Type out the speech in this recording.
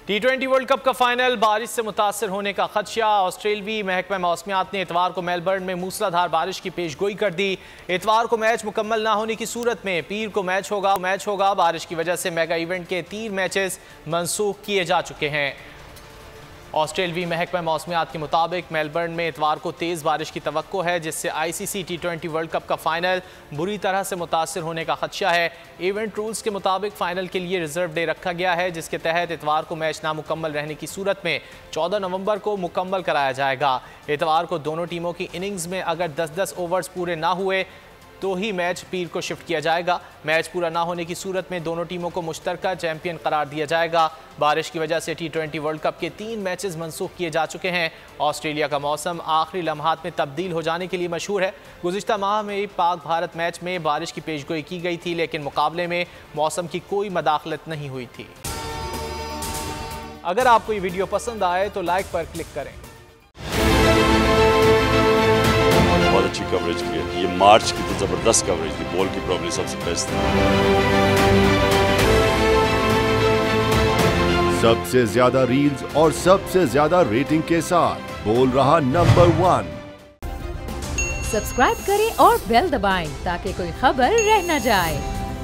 T20 world cup का final बारिश से मुतासर होने का खदशा। ऑस्ट्रेलियावी महकमा मौसमियात ने इतवार को मेलबर्न में मूसलाधार बारिश की पेशगोई कर दी। इतवार को मैच मुकम्मल ना होने की सूरत में पीर को मैच होगा। बारिश की वजह से मेगा इवेंट के 3 मैचेस मनसूख किए जा चुके हैं। ऑस्ट्रेलियावी महकमा मौसमियात के मुताबिक मेलबर्न में इतवार को तेज़ बारिश की तवक्को है, जिससे ICC T20 वर्ल्ड कप का फाइनल बुरी तरह से मुतासर होने का खदशा है। इवेंट रूल्स के मुताबिक फाइनल के लिए रिजर्व डे रखा गया है, जिसके तहत इतवार को मैच नामुकम्मल रहने की सूरत में 14 नवंबर को मुकम्मल कराया जाएगा। इतवार को दोनों टीमों की इनिंग्स में अगर 10-10 ओवर्स पूरे ना हुए तो ही मैच पीर को शिफ्ट किया जाएगा। मैच पूरा ना होने की सूरत में दोनों टीमों को मुश्तरका चैंपियन करार दिया जाएगा। बारिश की वजह से T20 वर्ल्ड कप के 3 मैचेस मनसूख किए जा चुके हैं। ऑस्ट्रेलिया का मौसम आखिरी लम्हात में तब्दील हो जाने के लिए मशहूर है। गुज़िश्ता माह में पाक भारत मैच में बारिश की पेशगोई की गई थी, लेकिन मुकाबले में मौसम की कोई मदाखलत नहीं हुई थी। अगर आपको ये वीडियो पसंद आए तो लाइक पर क्लिक करें। बहुत अच्छी कवरेज की है। ये मार्च की तो जबरदस्त कवरेज थी, बॉल की प्रॉब्लम सबसे बेस्ट थी। सबसे ज्यादा रील्स और सबसे ज्यादा रेटिंग के साथ बोल रहा नंबर 1। सब्सक्राइब करें और बेल दबाएं ताकि कोई खबर रह न जाए।